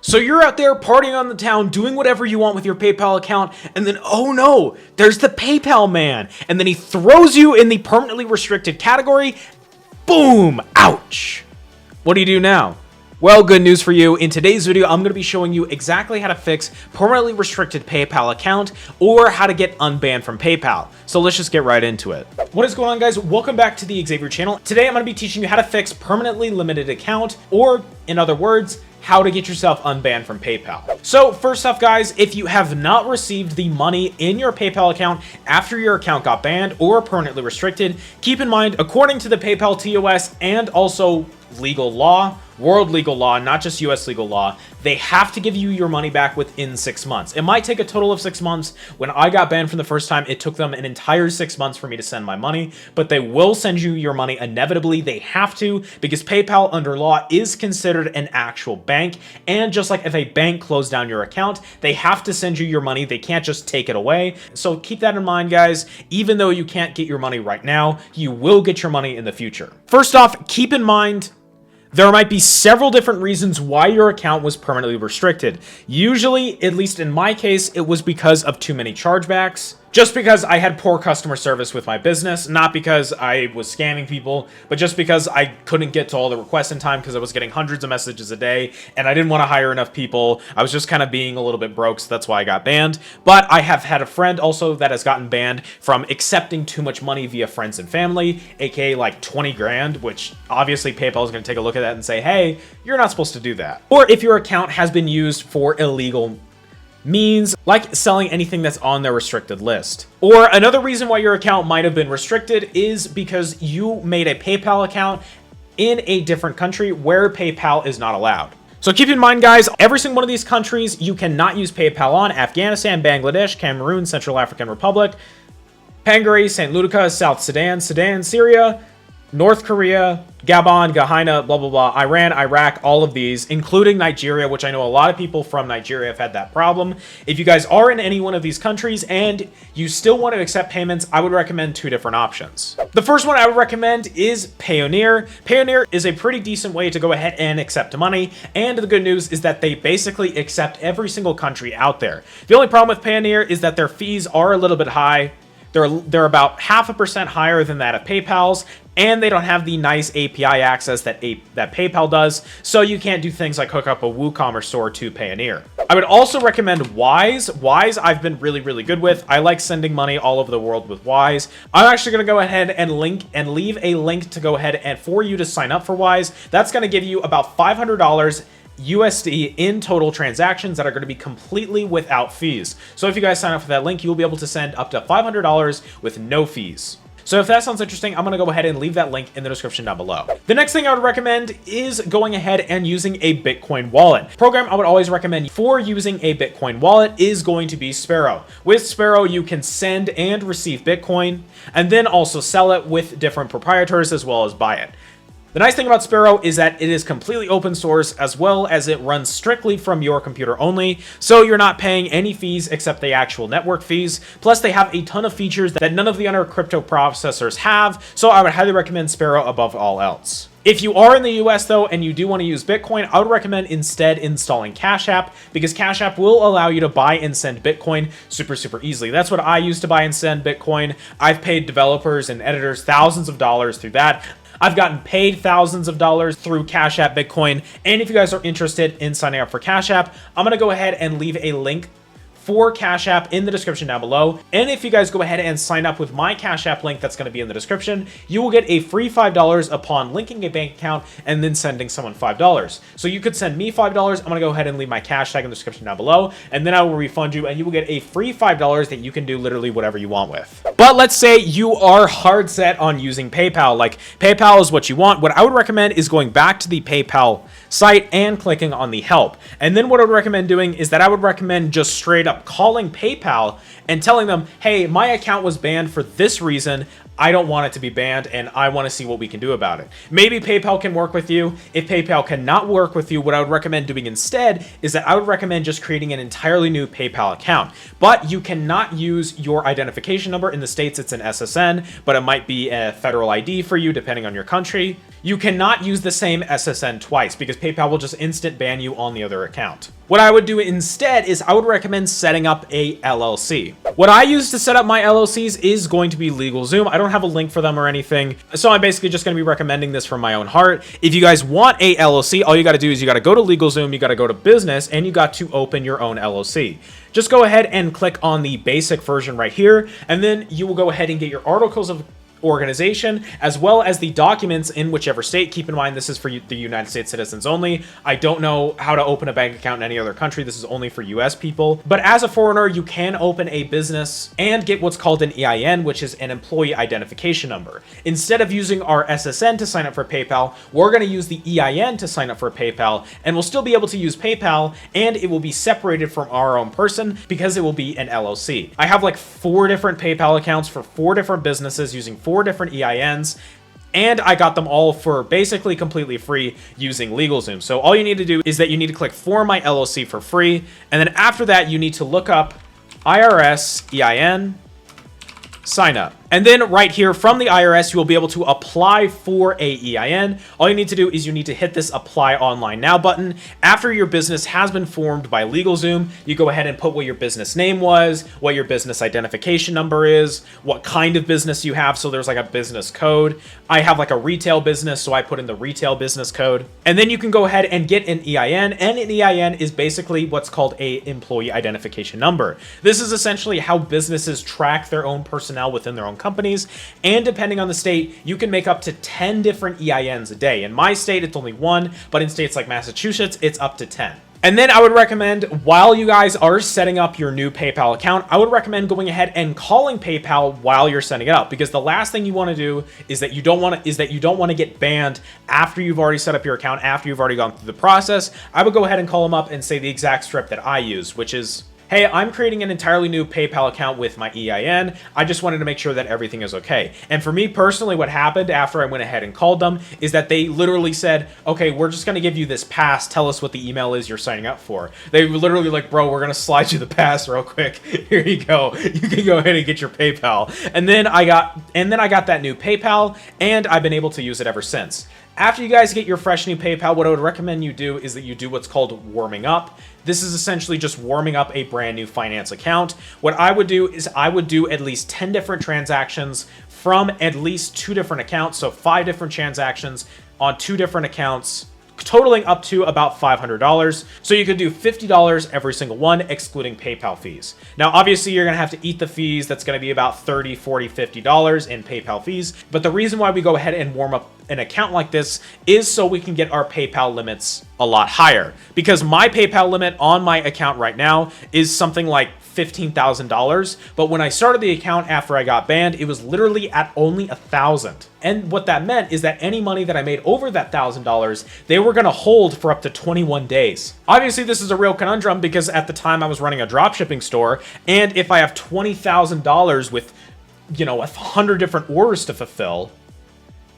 So you're out there partying on the town, doing whatever you want with your PayPal account, and then, oh no, there's the PayPal man. And then he throws you in the permanently restricted category. Boom! Ouch! What do you do now? Well, good news for you. In today's video, I'm going to be showing you exactly how to fix permanently restricted PayPal account or how to get unbanned from PayPal. So let's just get right into it. What is going on, guys? Welcome back to the Xavier channel. Today, I'm going to be teaching you how to fix permanently limited account, or in other words, how to get yourself unbanned from PayPal. So first off, guys, if you have not received the money in your PayPal account after your account got banned or permanently restricted, keep in mind, according to the PayPal TOS and also legal law, world legal law, not just US legal law, they have to give you your money back within 6 months. It might take a total of 6 months. When I got banned from the first time, it took them an entire 6 months for me to send my money, but they will send you your money inevitably. They have to, because PayPal under law is considered an actual bank. And just like if a bank closed down your account, they have to send you your money. They can't just take it away. So keep that in mind, guys. Even though you can't get your money right now, you will get your money in the future. First off, keep in mind, there might be several different reasons why your account was permanently restricted. Usually, at least in my case, it was because of too many chargebacks. Just because I had poor customer service with my business, not because I was scamming people, but just because I couldn't get to all the requests in time because I was getting hundreds of messages a day and I didn't want to hire enough people. I was just kind of being a little bit broke, so that's why I got banned. But I have had a friend also that has gotten banned from accepting too much money via friends and family, aka like 20 grand, which obviously PayPal is going to take a look at that and say, hey, you're not supposed to do that. Or if your account has been used for illegal means, like selling anything that's on their restricted list. Or another reason why your account might have been restricted is because you made a PayPal account in a different country where PayPal is not allowed. So keep in mind, guys, every single one of these countries you cannot use PayPal on: Afghanistan, Bangladesh, Cameroon, Central African Republic, Hungary, St. Lucia, South Sudan, Syria, North Korea, Gabon, Guyana, blah, blah, blah, Iran, Iraq, all of these, including Nigeria, which I know a lot of people from Nigeria have had that problem. If you guys are in any one of these countries and you still want to accept payments, I would recommend two different options. The first one I would recommend is Payoneer. Payoneer is a pretty decent way to go ahead and accept money, and the good news is that they basically accept every single country out there. The only problem with Payoneer is that their fees are a little bit high. They're about 0.5% higher than that of PayPal's, and they don't have the nice API access that PayPal does, so you can't do things like hook up a WooCommerce store to Payoneer. I would also recommend Wise. Wise I've been really, really good with. I like sending money all over the world with Wise. I'm actually going to go ahead and leave a link to go ahead and for you to sign up for Wise. That's going to give you about $500 USD in total transactions that are going to be completely without fees. So if you guys sign up for that link, you will be able to send up to $500 with no fees. So if that sounds interesting, I'm going to go ahead and leave that link in the description down below. The next thing I would recommend is going ahead and using a Bitcoin wallet. Program I would always recommend for using a Bitcoin wallet is going to be Sparrow. With Sparrow, you can send and receive Bitcoin and then also sell it with different proprietors as well as buy it. The nice thing about Sparrow is that it is completely open source, as well as it runs strictly from your computer only, so you're not paying any fees except the actual network fees. Plus, they have a ton of features that none of the other crypto processors have, so I would highly recommend Sparrow above all else. If you are in the US though, and you do want to use Bitcoin, I would recommend instead installing CashApp, because CashApp will allow you to buy and send Bitcoin super easily. That's what I use to buy and send Bitcoin. I've paid developers and editors thousands of dollars through that. I've gotten paid thousands of dollars through CashApp Bitcoin. And if you guys are interested in signing up for CashApp, I'm going to go ahead and leave a link for CashApp in the description down below. And if you guys go ahead and sign up with my CashApp link that's going to be in the description, you will get a free $5 upon linking a bank account and then sending someone $5. So you could send me $5. I'm going to go ahead and leave my CashTag in the description down below, and then I will refund you and you will get a free $5 that you can do literally whatever you want with. But let's say you are hard set on using PayPal. Like, PayPal is what you want. What I would recommend is going back to the PayPal site and clicking on the help. And then what I would recommend doing is that I would recommend just straight up calling PayPal and telling them, hey, my account was banned for this reason. I don't want it to be banned, and I want to see what we can do about it. Maybe PayPal can work with you. If PayPal cannot work with you, what I would recommend doing instead is that I would recommend just creating an entirely new PayPal account. But you cannot use your identification number. In the States, it's an SSN, but it might be a federal ID for you, depending on your country. You cannot use the same SSN twice because PayPal will just instant ban you on the other account. What I would do instead is I would recommend setting up a LLC. What I use to set up my LLCs is going to be LegalZoom. I don't have a link for them or anything, so I'm basically just going to be recommending this from my own heart. If you guys want a LLC, all you got to do is you got to go to LegalZoom, you got to go to business, and you got to open your own LLC. Just go ahead and click on the basic version right here, and then you will go ahead and get your articles of organization as well as the documents in whichever state. Keep in mind this is for the United States citizens only. I don't know how to open a bank account in any other country. This is only for US people. But as a foreigner, you can open a business and get what's called an EIN, which is an employee identification number. Instead of using our SSN to sign up for PayPal, we're going to use the EIN to sign up for PayPal, and we'll still be able to use PayPal, and it will be separated from our own person because it will be an LLC. I have like 4 different PayPal accounts for 4 different businesses using 4 different EINs, and I got them all for basically completely free using LegalZoom. So all you need to do is that you need to click for my LLC for free, and then after that you need to look up IRS EIN sign up. And then right here from the IRS, you will be able to apply for a EIN. All you need to do is you need to hit this apply online now button. After your business has been formed by LegalZoom, you go ahead and put what your business name was, what your business identification number is, what kind of business you have. So there's like a business code. I have like a retail business, so I put in the retail business code. And then you can go ahead and get an EIN, and an EIN is basically what's called a employee identification number. This is essentially how businesses track their own personnel within their own companies, and depending on the state, you can make up to 10 different EINs a day. In my state, it's only 1, but in states like Massachusetts, it's up to 10. And then I would recommend, while you guys are setting up your new PayPal account, I would recommend going ahead and calling PayPal while you're setting it up, because the last thing you want to do is that you don't want to get banned after you've already set up your account, after you've already gone through the process. I would go ahead and call them up and say the exact script that I use, which is, hey, I'm creating an entirely new PayPal account with my EIN. I just wanted to make sure that everything is okay. And for me personally, what happened after I went ahead and called them is that they literally said, okay, we're just going to give you this pass. Tell us what the email is you're signing up for. They were literally like, bro, we're going to slide you the pass real quick. Here you go. You can go ahead and get your PayPal. And then I got that new PayPal, and I've been able to use it ever since. After you guys get your fresh new PayPal, what I would recommend you do is that you do what's called warming up. This is essentially just warming up a brand new finance account. What I would do is I would do at least 10 different transactions from at least 2 different accounts. So 5 different transactions on 2 different accounts, totaling up to about $500. So you could do $50 every single one, excluding PayPal fees. Now, obviously, you're going to have to eat the fees. That's going to be about $30, $40, $50 in PayPal fees. But the reason why we go ahead and warm up an account like this is so we can get our PayPal limits a lot higher, because my PayPal limit on my account right now is something like $15,000. But when I started the account after I got banned, it was literally at only $1,000. And what that meant is that any money that I made over that $1,000, they were going to hold for up to 21 days. Obviously, this is a real conundrum because at the time I was running a dropshipping store, and if I have $20,000 with, 100 different orders to fulfill,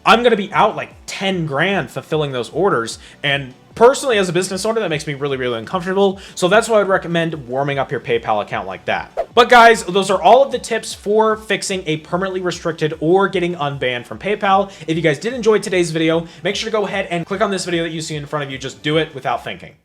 I'm going to be out like 10 grand fulfilling those orders. And personally, as a business owner, that makes me really, really uncomfortable. So that's why I'd recommend warming up your PayPal account like that. But guys, those are all of the tips for fixing a permanently restricted or getting unbanned from PayPal. If you guys did enjoy today's video, make sure to go ahead and click on this video that you see in front of you. Just do it without thinking.